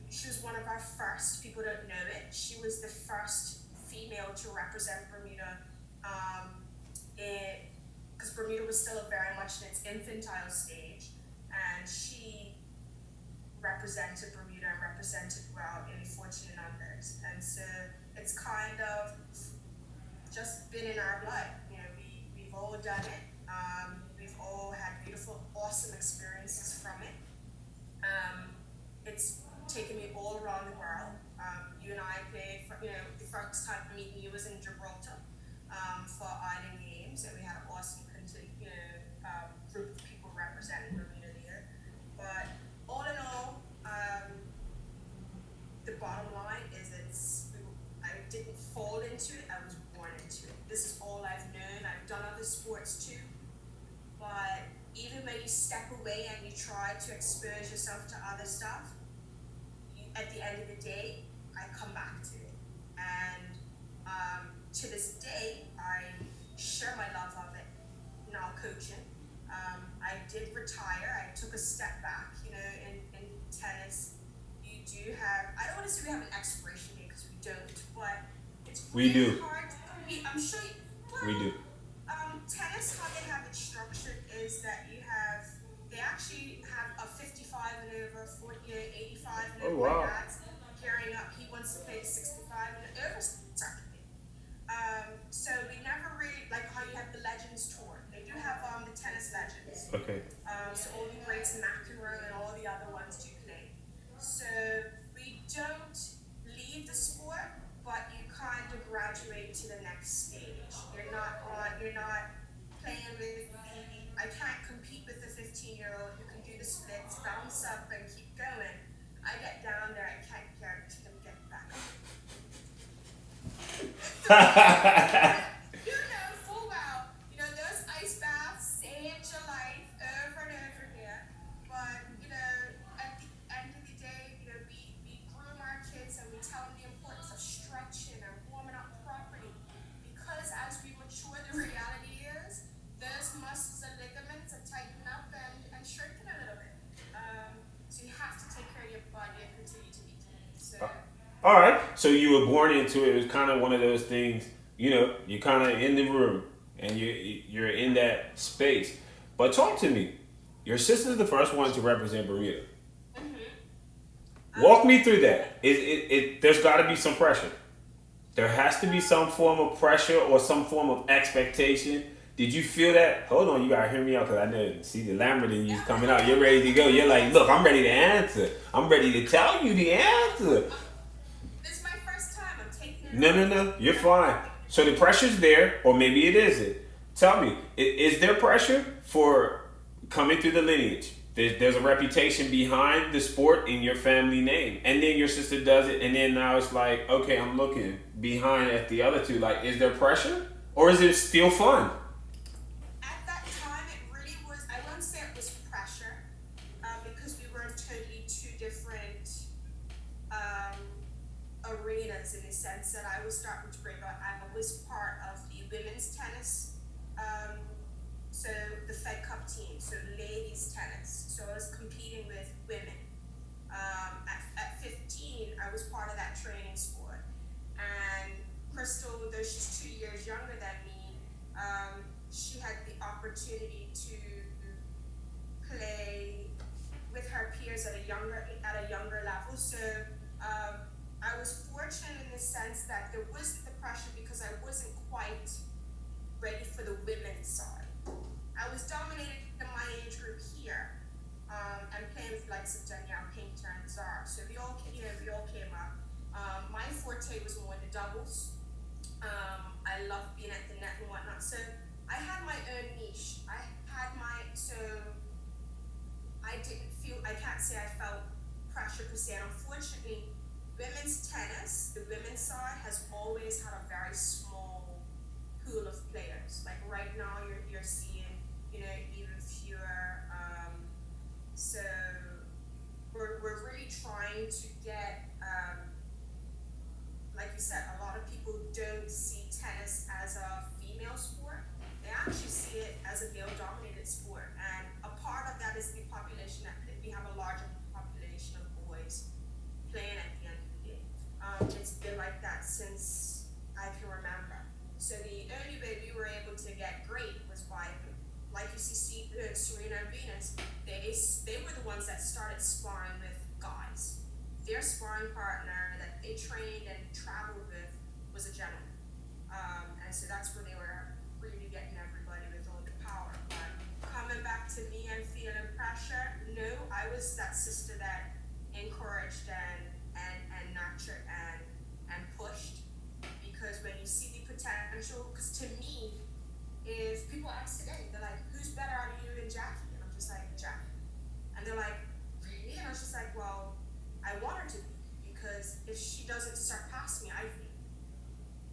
she was one of our first, people don't know it, she was the first female to represent Bermuda, because Bermuda was still very much in its infantile stage, and she represented Bermuda and represented well in 14 and unders. And so it's kind of just been in our blood. You know, we've all done it. We've all had beautiful, awesome experiences from it. It's taken me all around the world. You and I played, the first time meeting you was in Gibraltar for Island Games, and we had an awesome group of people representing Bermuda there. But all in all, the bottom line is I didn't fall into it, I was born into it. This is all I've known. I've done other sports too, but even when you step away and you try to expose yourself to other stuff, at the end of the day, I come back to it. And to this day, I share my love of it, now coaching. I did retire. I took a step back, in tennis. You do have, I don't want to say we have an expiration date because we don't, but it's really hard to compete. I'm sure we do. Tennis, how they have it structured is that they actually have a 55 and over, 40, 85 and over. Oh, wow. Dad's gearing up. He wants to play 65 and over. So we never really, like how you have the Legends Tour. They do have the tennis legends. Okay. So all the greats, McEnroe and all the other ones do play. So we don't leave the sport, but you kind of graduate to the next stage. You're not playing with I can't compete with the 15-year-old who can do the splits, bounce up and keep going. I get down there, I can't guarantee them get back up. You know full well, those ice baths saved your life over and over again. But, at the end of the day, we groom our kids and we tell them the importance of stretching and warming up properly. Because as we mature, the reality is those muscles and ligaments are tightening up and shrinking a little bit. So you have to take care of your body and continue to eat. So. All right. So you were born into it. It was kind of one of those things, you're kind of in the room and you're in that space. But talk to me. Your sister's the first one to represent Bermuda. Mm-hmm. Walk me through that. There's got to be some pressure. There has to be some form of pressure or some form of expectation. Did you feel that? Hold on, you gotta hear me out because I know, see the Lambert in you's coming out. You're ready to go. You're like, look, I'm ready to answer. I'm ready to tell you the answer. This is my first time. I'm taking it. No, you're fine. So the pressure's there, or maybe it isn't. Tell me, is there pressure for coming through the lineage? There's a reputation behind the sport in your family name, and then your sister does it, and then now it's like, okay, I'm looking behind at the other two. Like, is there pressure, or is it still fun? At that time, it really was. I wouldn't say it was pressure, because we were in totally two different arenas in the sense that I was starting to bring up. I was part of the women's tennis, so the Fed Cup team, so ladies tennis. So I was competing with women. At 15, I was part of that training sport. And Crystal, though she's 2 years younger than me, she had the opportunity to play with her peers at a younger level. So I was fortunate in the sense that there wasn't the pressure because I wasn't quite ready for the women's side. I was dominated in my age group here, and playing with likes of Danielle Painter and Zara. So we all came up. My forte was more in the doubles. I loved being at the net and whatnot. So I had my own niche. So I can't say I felt pressure per se. Unfortunately, women's tennis, the women's side has always had a very small pool of players. Like right now you're seeing, even fewer. So we're really trying to get, like you said, a lot of people don't see tennis as a female sport. They actually see it as a male-dominated sport, and a part of that is the population that we have a larger population of boys sparring partner that they trained and traveled with was a gentleman. And so that's where they were really getting everybody with all the power. But coming back to me and feeling pressure, no, I was that sister that encouraged and nurtured and pushed. Because when you see the potential, because to me, if people ask today, they're like, who's better out of you and Jackie? And I'm just like, Jackie. And they're like, really? And I was just like, well, I want her to be, because if she doesn't surpass me, I feel.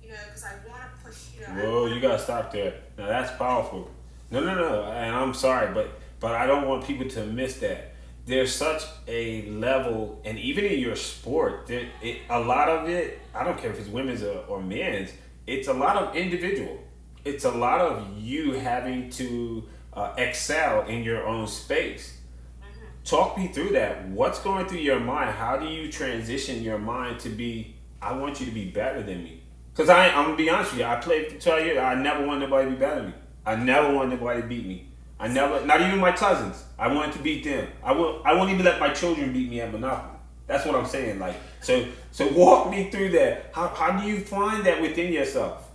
Because I want to push, Whoa, you gotta stop there. Now that's powerful. No, and I'm sorry, but I don't want people to miss that. There's such a level, and even in your sport, a lot of it, I don't care if it's women's or men's, it's a lot of individual. It's a lot of you having to excel in your own space. Mm-hmm. Talk me through that. What's going through your mind? How do you transition your mind to be, I want you to be better than me? Because I'm going to be honest with you, I played for 12 years. I never wanted nobody to be better than me. I never wanted nobody to beat me. I never, not even my cousins. I wanted to beat them. I won't even let my children beat me at Monopoly. That's what I'm saying. Like, so walk me through that. How do you find that within yourself?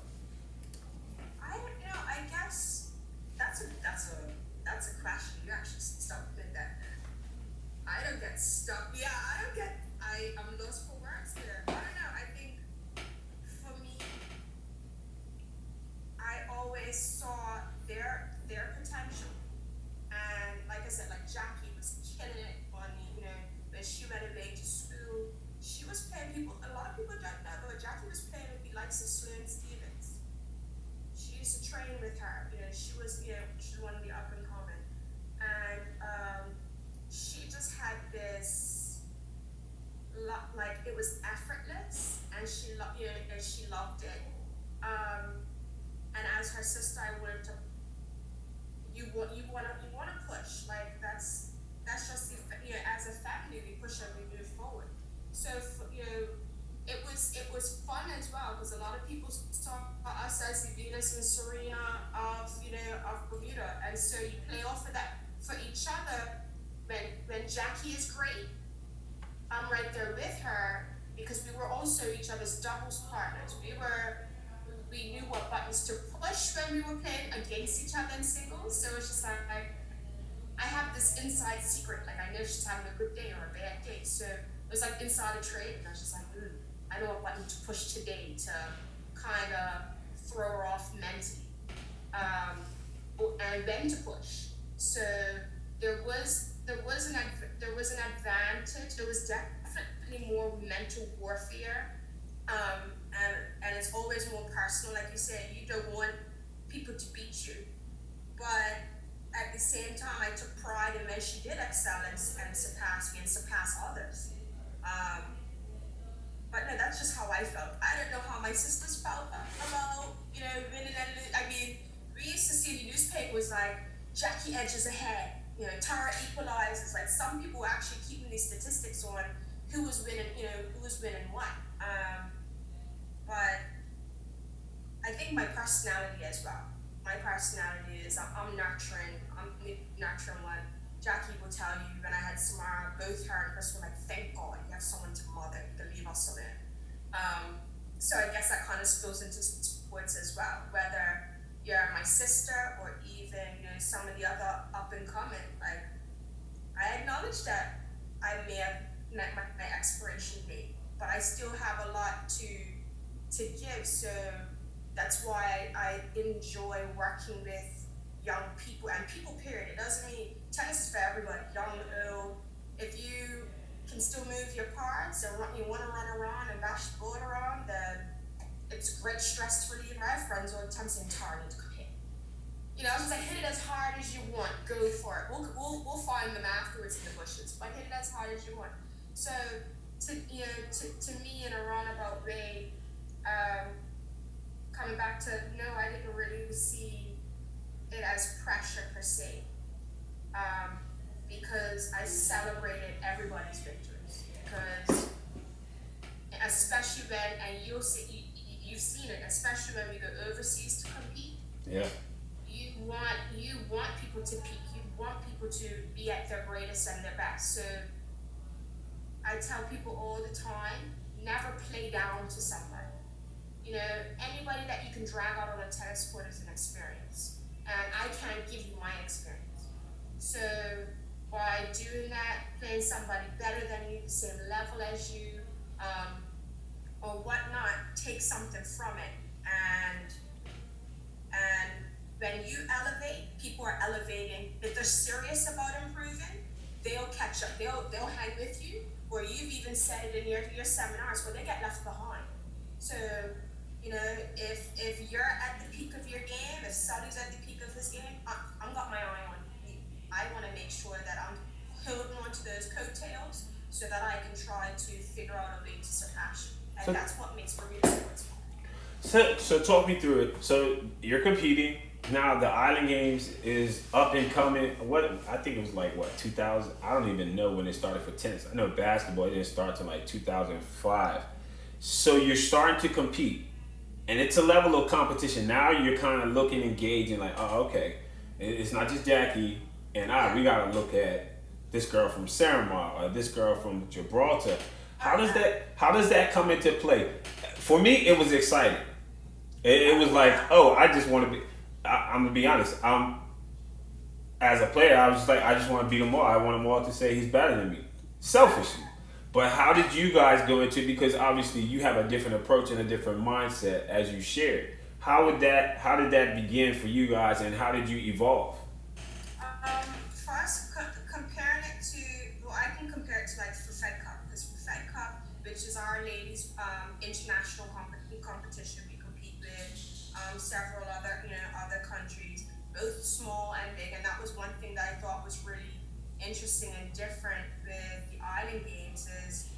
I guess that's a question. You actually stuck with that. I don't get stuck. Yeah, I'm lost for words there. I don't know. I think for me, I always saw their potential, and like I said, like Jackie was killing it on when she went away to school. She was playing people. A lot of people don't know, but Jackie was playing with the likes of Sloane Stevens. She used to train with her. She was she's one of the up and coming, and she just had this like it was effortless, and she loved it. And as her sister, I wanted to. You want to push, like that's just as a family we push and we move forward. So it was fun as well, because a lot of people saw us as the Venus and Serena of Bermuda, and so you play off of that for each other. When Jackie is great, I'm right there with her, because we were also each other's doubles partners. We knew what buttons to push when we were playing against each other in singles. So it's just like I have this inside secret. Like I know she's having a good day or a bad day. So it was like inside a trade, and I was just like, I know what button to push today to kind of throw her off mentally, and when to push. So there was an advantage. There was definitely more mental warfare. And it's always more personal, like you said. You don't want people to beat you, but at the same time, I took pride in when she did excel and surpass me and surpass others. But no, that's just how I felt. I don't know how my sisters felt about winning and losing. I mean, we used to see the newspapers like Jackie edges ahead, Tara equalizes. Like some people were actually keeping these statistics on who was winning what. But I think my personality as well. My personality is I'm nurturing one. Jackie will tell you, when I had Samara, both her and Chris were like, thank God you have someone to mother, to leave us alone. So I guess that kind of spills into sports as well, whether you're my sister or even some of the other up and coming. Like I acknowledge that I may have met my expiration date, but I still have a lot to give. So that's why I enjoy working with young people and people, period. It doesn't mean tennis is for everybody, young, old. If you can still move your cards and you want to run around and bash the ball around, then it's a great stress reliever. I have friends all the time saying, Tara, need to come hit. I was just like, hit it as hard as you want, go for it. We'll find them afterwards in the bushes, but hit it as hard as you want. So to me, in a roundabout way, coming back to, no, I didn't really see it as pressure per se, because I celebrated everybody's victories. Because especially when, and you've seen it, especially when we go overseas to compete. Yeah. You want people to peak. You want people to be at their greatest and their best. So I I tell people all the time, never play down to somebody. You know, anybody that you can drag out on a tennis court is an experience. And I can't give you my experience. So by doing that, playing somebody better than you, the same level as you, or whatnot, take something from it. And when you elevate, people are elevating. If they're serious about improving, they'll catch up. They'll hang with you. Or you've even said it in your seminars where they get left behind. So, you know, if you're at the peak of your game, if Sully's at the peak of his game, I've got my eye on you. I want to make sure that I'm holding on to those coattails so that I can try to figure out a way to surpass you. And So, that's what makes Bermuda sports fun. so talk me through it. So you're competing now. The Island Games is up and coming. What I think it was like what 2000. I don't even know when it started for tennis. I know basketball didn't start till like 2005. So you're starting to compete, and it's a level of competition. Now you're kind of looking, engaging, like, oh, okay, it's not just Jackie and we gotta look at this girl from Saramar or this girl from Gibraltar. How does that come into play? For me, it was exciting. It was like, oh, I just want to be. I'm gonna be honest. As a player, I was just like, I just want to beat them all. I want them all to say he's better than me, selfishly. But how did you guys go into it? Because obviously you have a different approach and a different mindset as you shared. How did that begin for you guys, and how did you evolve? First, comparing it to, well, I can compare it to like for Fed Cup, because for Fed Cup, which is our ladies' international competition, we compete with several other countries, both small and big, and that was one thing that I thought was really interesting and different with the Island Games is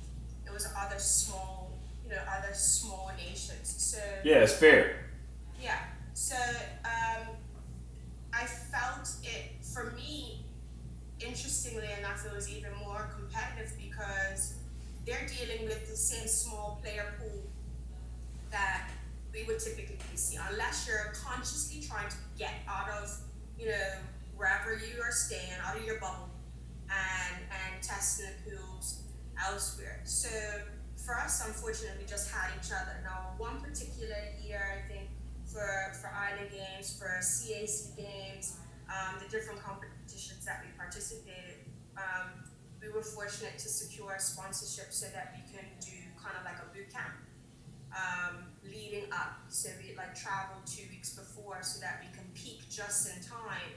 it was other small nations. So Yeah, it's fair. yeah, so I felt it for me. Interestingly enough, it was even more competitive because they're dealing with the same small player pool that we would typically see, unless you're consciously trying to get out of, wherever you are staying, out of your bubble, and testing the pools elsewhere. So for us, unfortunately, we just had each other. Now, one particular year, I think, for Island Games, for CAC Games, the different competitions that we participated, we were fortunate to secure a sponsorship so that we can do kind of like a boot camp leading up. So we travel 2 weeks before so that we can peak just in time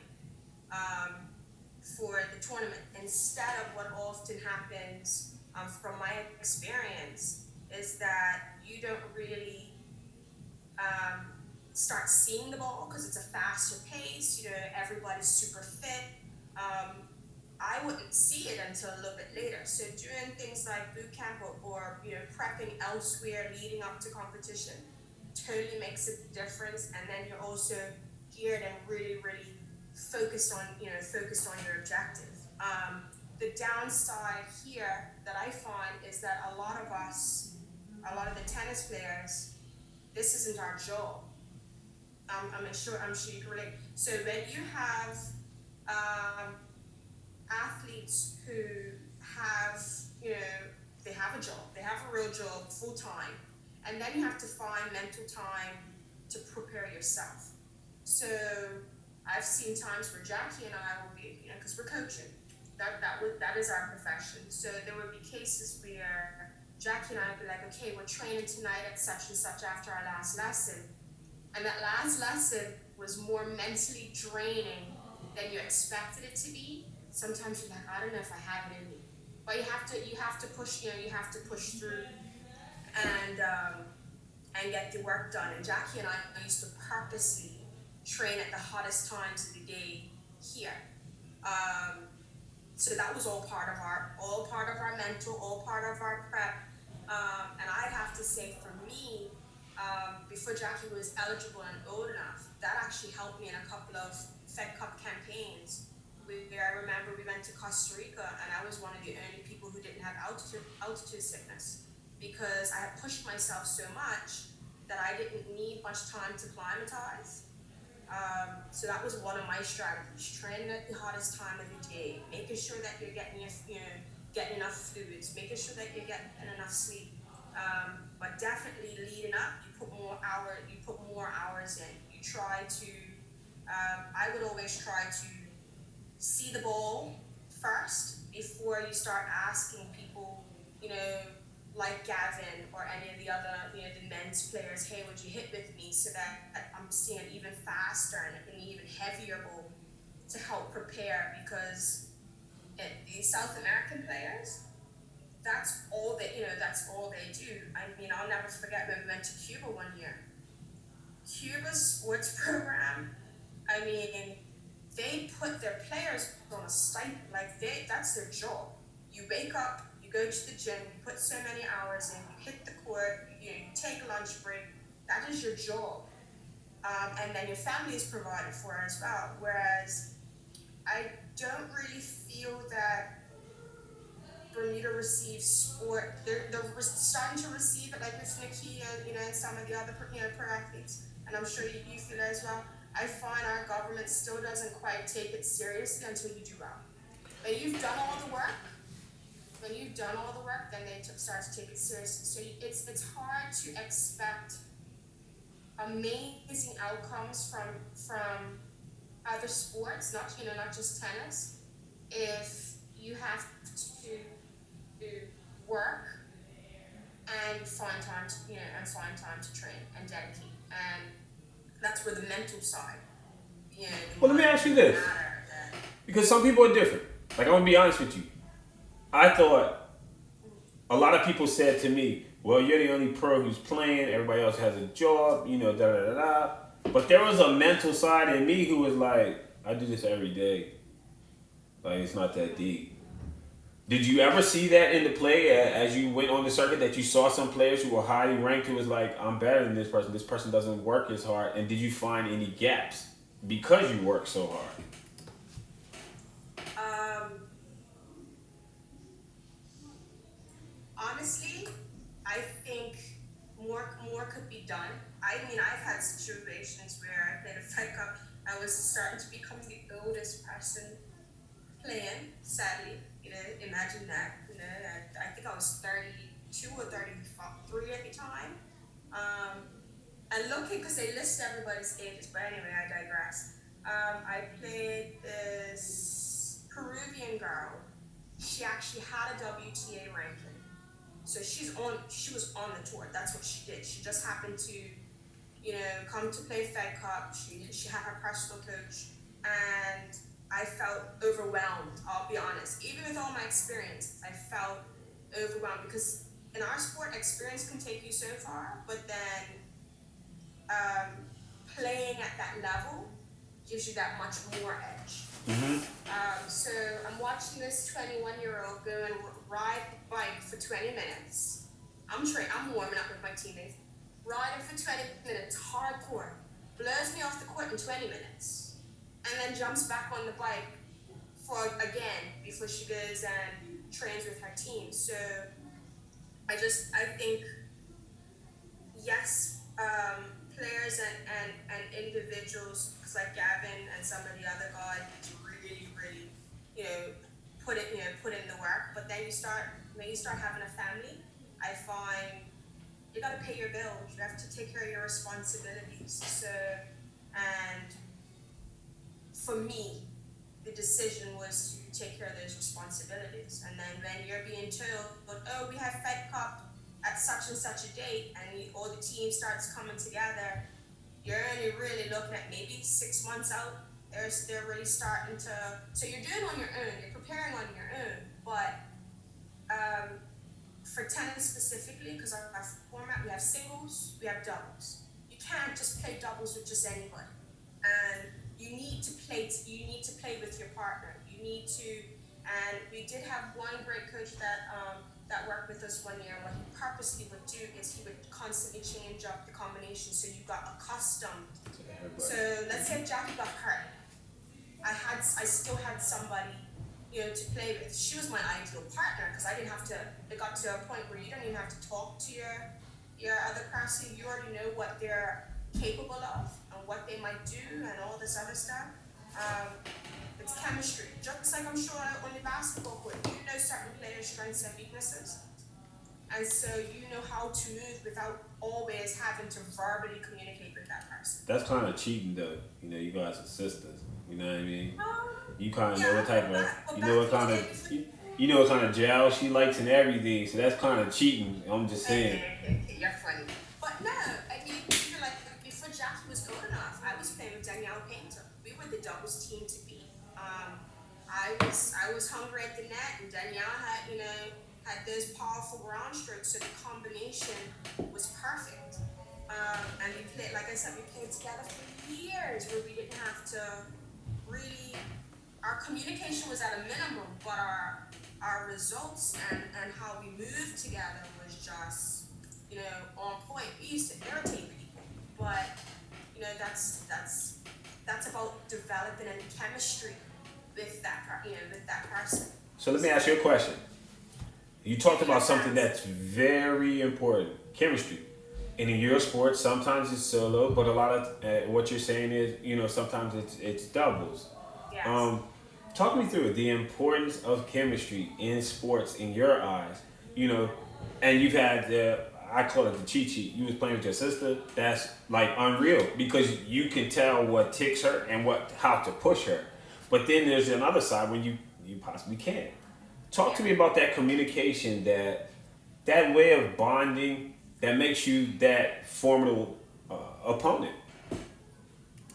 for the tournament. Instead of what often happens, from my experience, is that you don't really start seeing the ball because it's a faster pace. Everybody's super fit. I wouldn't see it until a little bit later. So doing things like boot camp or prepping elsewhere leading up to competition totally makes a difference. And then you're also geared and really, really focused on your objective. The downside here that I find is that a lot of the tennis players, this isn't our job. I'm sure you can relate. So when you have athletes who have, they have a job, they have a real job full time, and then you have to find mental time to prepare yourself. So I've seen times where Jackie and I will be, because we're coaching, that is our profession. So there would be cases where Jackie and I would be like, okay, we're training tonight at such and such after our last lesson. And that last lesson was more mentally draining than you expected it to be. Sometimes you're like, I don't know if I have it in me. But you have to push, you have to push through and get the work done. And Jackie and I used to purposely train at the hottest times of the day here. So that was all part of our mental, all part of our prep. And I'd have to say for me, before Jackie was eligible and old enough, that actually helped me in a couple of Fed Cup campaigns where I remember we went to Costa Rica and I was one of the only people who didn't have altitude sickness because I had pushed myself so much that I didn't need much time to climatize. So that was one of my strategies, training at the hottest time of the day, making sure that you're getting getting enough fluids, making sure that you're getting enough sleep. But definitely leading up, you put more hours in. You try to, I would always try to see the ball first before you start asking people, like Gavin or any of the other, the men's players, hey, would you hit with me, so that I'm seeing even faster and an even heavier ball to help prepare, because the South American players, that's all they do. I mean, I'll never forget when we went to Cuba one year. Cuba's sports program, I mean, they put their players on a stipend. Like, that's their job. You wake up, you go to the gym, you put so many hours in, you hit the court, you take a lunch break. That is your job. And then your family is provided for as well. Whereas I don't really feel that Bermuda receives sport. They're starting to receive it, like with Nikki and some of the other pro athletes, and I'm sure you feel it as well. I find our government still doesn't quite take it seriously until you do well. When you've done all the work, then they start to take it seriously. So it's hard to expect amazing outcomes from other sports, not just tennis, if you have to work and find time to train and dedicate, and that's where the mental side, Well, let me ask you this, because some people are different. Like, I'm gonna be honest with you. I thought a lot of people said to me, "Well, you're the only pro who's playing. Everybody else has a job, da da da da." But there was a mental side in me who was like, "I do this every day. Like, it's not that deep." Did you ever see that in the play as you went on the circuit, that you saw some players who were highly ranked who was like, I'm better than this person. This person doesn't work as hard. And did you find any gaps because you work so hard? Honestly, I think more could be done. I mean, I've had situations where I played a Fed Cup. I was starting to become the oldest person playing, sadly. Imagine that. I think I was 32 or 33 at the time. And looking, because they list everybody's ages, but anyway, I digress. I played this Peruvian girl. She actually had a WTA ranking. So she was on the tour. That's what she did. She just happened to, come to play Fed Cup. She had her personal coach, and I felt overwhelmed, I'll be honest. Even with all my experience, I felt overwhelmed, because in our sport, experience can take you so far, but then playing at that level gives you that much more edge. So I'm watching this 21-year-old go and ride the bike for 20 minutes. I'm warming up with my teammates. Riding for 20 minutes, hardcore. Blows me off the court in 20 minutes. And then jumps back on the bike before she goes and trains with her team. So I think, yes, players and individuals, like Gavin and some of the other guys, really, really, put in the work. But then when you start having a family, I find you gotta pay your bills. You have to take care of your responsibilities. So, and for me, the decision was to take care of those responsibilities. And then when you're being told, oh, we have Fed Cup at such and such a date, and all the team starts coming together, you're only really looking at maybe 6 months out. They're really starting to. So you're doing on your own. You're preparing on your own. But for tennis specifically, because our format, we have singles, we have doubles. You can't just play doubles with just anybody, and you need to play with your partner. You need to, and we did have one great coach that worked with us one year. What he purposely would do is he would constantly change up the combination, so you got accustomed. So let's say Jackie got hurt. I still had somebody, to play with. She was my ideal partner, because I didn't have to. It got to a point where you don't even have to talk to your other person. You already know what they're capable of and what they might do and all this other stuff. It's chemistry. Just like I'm sure on the basketball court, you know certain players' strengths and weaknesses. And so you know how to move without always having to verbally communicate with that person. That's kind of cheating, though. You know, you guys are sisters. You know what I mean? You kind of know Yeah, what type but of, back, but you know back what in the kind day, of, you know what kind of gel she likes and everything. So that's kind of cheating. I'm just saying. okay, you're funny. But no, I mean, even like before Jackie was old enough, I was playing with Danielle Painter. We were the doubles team to beat. I was hungry at the net, and Danielle had those powerful ground strokes, so the combination was perfect. And we played, like I said, we played together for years where we didn't have to really. Our communication was at a minimum, but our results and how we moved together was just on point. We used to irritate people, but that's about developing any chemistry with that person. So let me So ask you a question. You talked yeah, about something that's very important, chemistry. And in your sport, sometimes it's solo, but a lot of what you're saying is, you know, sometimes it's doubles. yes. Um, talk me through it, the importance of chemistry in sports in your eyes. You know, and you've had the I call it the cheat sheet. You was playing with your sister. That's like unreal because you can tell what ticks her and what how to push her. But then there's another side when you possibly can't. Talk to Yeah. me about that communication, that way of bonding that makes you that formidable opponent.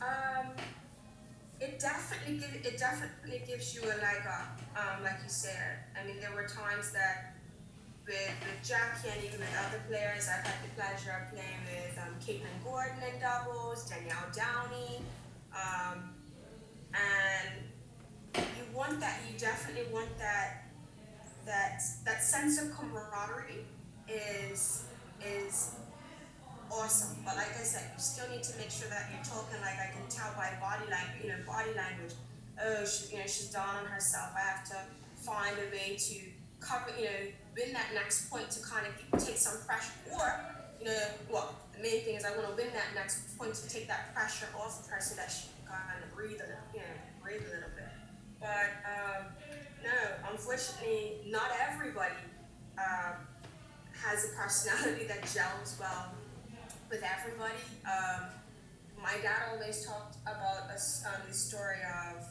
Um, it definitely gives you a leg up. Like you said, I mean, there were times that with Jackie and even with other players, I've had the pleasure of playing with Caitlin Gordon in doubles, Danielle Downey, um, and you definitely want that sense of camaraderie is awesome. But like I said, you still need to make sure that you're talking like I can tell by body language. Oh, she's down on herself. I have to find a way to cover, win that next point to kind of take some pressure. Or, well, the main thing is I want to win that next point to take that pressure off of her so that she can kind of breathe a little bit. But no, unfortunately, not everybody um, has a personality that gels well with everybody. My dad always talked about the story of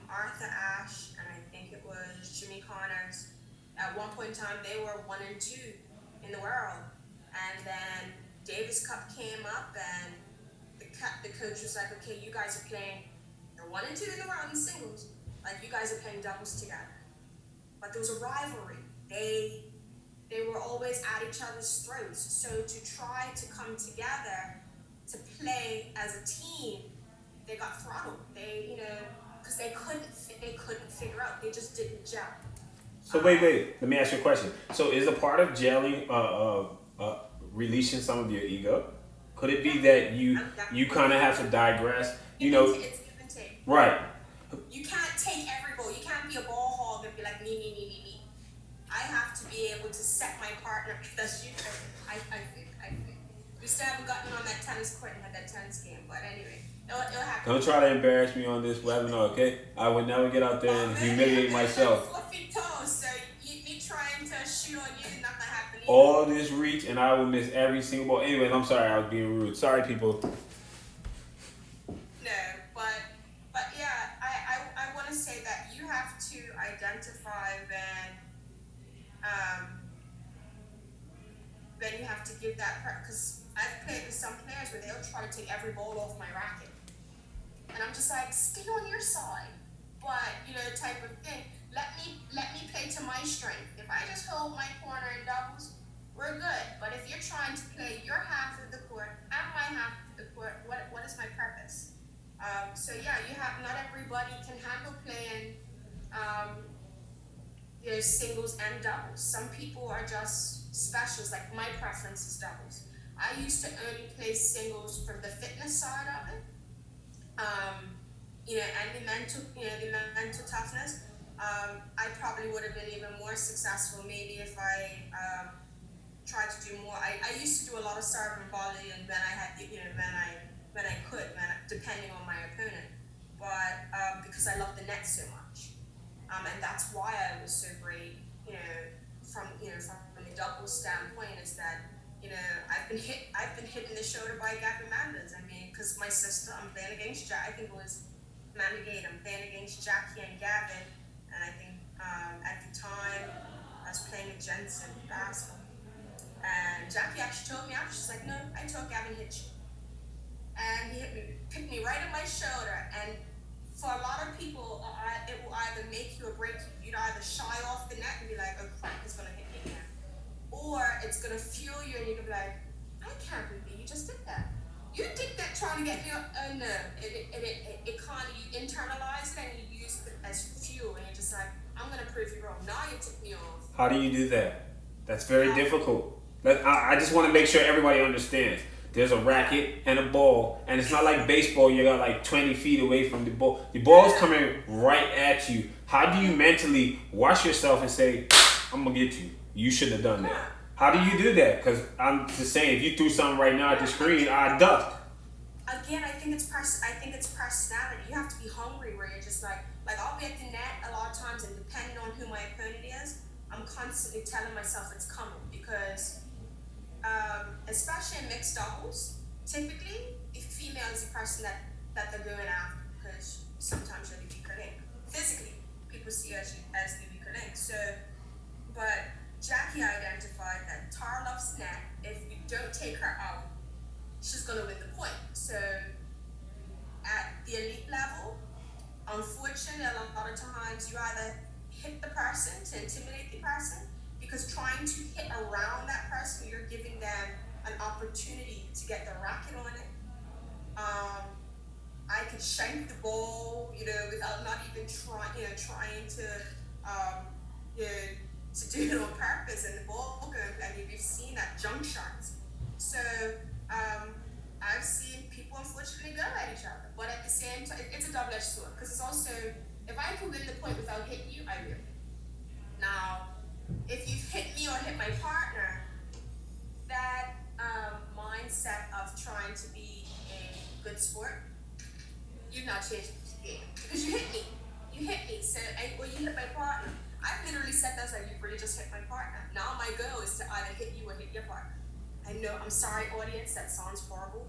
Arthur Ashe and I think it was Jimmy Connors. At one point in time, they were 1 and 2 in the world, and then Davis Cup came up, and the coach was like, "Okay, you guys are playing. You're 1 and 2 in the world in singles. Like you guys are playing doubles together." But there was a rivalry. They were always at each other's throats. So to try to come together to play as a team, they got throttled. Because they couldn't figure out. They just didn't gel. So wait, Um, wait. Let me ask you a question. So is a part of gelling releasing some of your ego? Could it be yeah, that I'm you definitely kind of have to digress? You give and know, take. It's give and take. right? You can't take every ball. You can't be a ball hog and be like me, me, me, me, me. I have to be able to set my partner. That's you. I think. We still haven't gotten on that tennis court and had that tennis game, but anyway, it'll happen. Don't try to embarrass me on this webinar, okay? I would never get out there Oh and man, humiliate I'm like myself. 4 feet tall, so me trying to shoot on you is not gonna happen either. All this reach, and I will miss every single ball. Anyways, I'm sorry, I was being rude. Sorry, people. No, but yeah, I want to say that you have to identify when you have to give that because I've played with some players where they'll try to take every ball off my racket, and I'm just like, stay on your side, but type of thing. Let me play to my strength. If I just hold my corner in doubles, we're good. But if you're trying to play your half of the court and my half of the court, what is my purpose? So yeah, not everybody can handle playing singles and doubles. Some people are just specials. Like my preference is doubles. I used to only play singles for the fitness side of it, and the mental toughness. I probably would have been even more successful maybe if I tried to do more. I used to do a lot of serve and volley, and when I had when I could, depending on my opponent. But because because I love the net so much. And that's why I was so great, from a double standpoint, is that, I've been hit in the shoulder by Gavin Manders. I mean, because my sister, I'm playing against Jack. I think it was Managate. I'm playing against Jackie and Gavin, and I think at the time I was playing with Jensen basketball, and Jackie actually told me after, she's like, "No, I told Gavin hit you," and he picked me right on my shoulder. And for a lot of people, it will either make you or break you. You'd either shy off the net and be like, "Oh crap, it's gonna hit me again," or it's gonna fuel you and you're gonna be like, "I can't believe you just did that. You did that trying to get me." Oh no, it kind of, you internalize it and you use it as fuel, and you're just like, "I'm gonna prove you wrong." Now you took me off. How do you do that? That's very difficult. I just want to make sure everybody understands. There's a racket and a ball, and it's not like baseball. You got like 20 feet away from the ball. The ball's coming right at you. How do you mentally wash yourself and say, "I'm gonna get you. You shouldn't have done that"? How do you do that? Because I'm just saying, if you threw something right now at the screen, I duck. Again, I think it's personality. You have to be hungry, where you're just like I'll be at the net a lot of times, and depending on who my opponent is, I'm constantly telling myself it's coming, because especially in mixed doubles, typically the female is the person that they're going after, because sometimes you're the weaker link. Physically, people see you as the weaker link. So, but Jackie identified that Tara loves the net. If we don't take her out, she's gonna win the point. So at the elite level, unfortunately, a lot of times you either hit the person to intimidate the person, because trying to hit around that person, you're giving them an opportunity to get the racket on it. I could shank the ball, without not even trying to do it on purpose, and the ball goes. I mean, we've seen that junk shots. So I've seen people unfortunately go at each other, but at the same time, it's a double-edged sword, because it's also, if I could win the point without hitting you, I will. Now, if you've hit me or hit my partner, that mindset of trying to be a good sport, you've not changed the game, because you hit me. So, or you hit my partner. I've literally said that, like, you really just hit my partner. Now my goal is to either hit you or hit your partner. I know, I'm sorry, audience, that sounds horrible.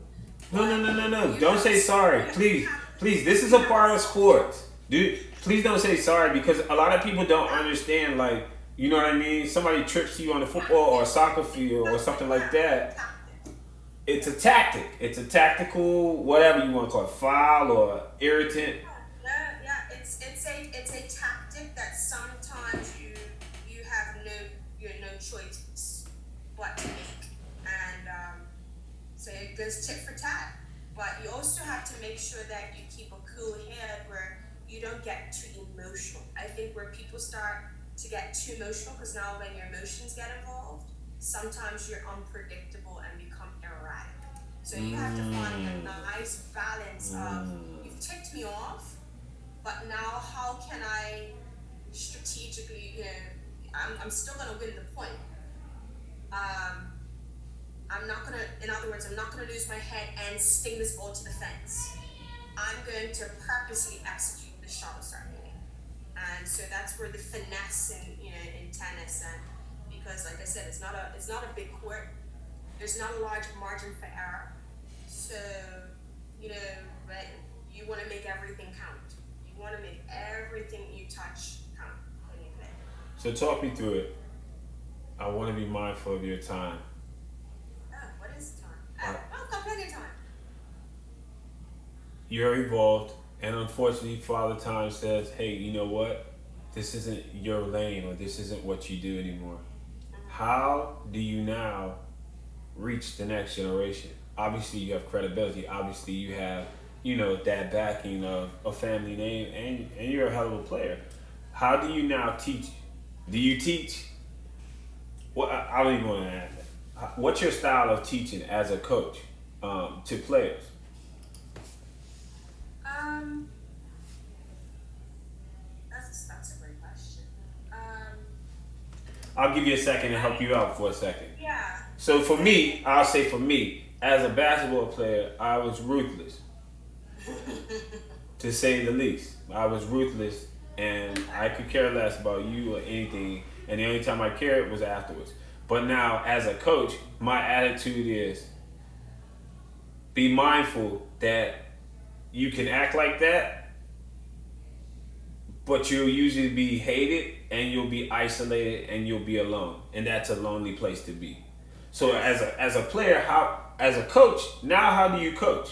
No. Don't say sorry. Please. This is a part of sports. Dude, please don't say sorry, because a lot of people don't understand, like, you know what I mean? Somebody trips you on the football or soccer field or something like that. It's a tactic. It's a tactical, whatever you want to call it, foul or irritant. Yeah. It's a tactic that sometimes you have no choice but to make, and so it goes tit for tat. But you also have to make sure that you keep a cool head, where you don't get too emotional. I think where people start to get too emotional, because now when your emotions get involved, sometimes you're unpredictable and become erratic. So you have to find a nice balance of, you've ticked me off, but now how can I strategically, I'm still going to win the point. I'm not going to, in other words, I'm not going to lose my head and sting this ball to the fence. I'm going to purposely execute the shot and start moving. And so that's where the finesse in tennis, and because, like I said, it's not a big court. There's not a large margin for error. So, but you want to make everything count. You want to make everything you touch count when you play. So talk me through it. I want to be mindful of your time. What is time? I've got plenty of time. You're evolved, and unfortunately, Father Time says, "Hey, you know what? This isn't your lane, or this isn't what you do anymore." How do you now reach the next generation? Obviously, you have credibility. Obviously, you have, that backing of a family name, and you're a hell of a player. How do you now teach? Do you teach? Well, I don't even want to ask that. What's your style of teaching as a coach to players? That's a great question. I'll give you a second to help you out for a second. Yeah. So for me, I'll say for me, as a basketball player, I was ruthless. to say the least. I was ruthless, and I could care less about you or anything. And the only time I cared was afterwards. But now, as a coach, my attitude is be mindful that you can act like that, but you'll usually be hated and you'll be isolated and you'll be alone. And that's a lonely place to be. So as a player, as a coach, now how do you coach?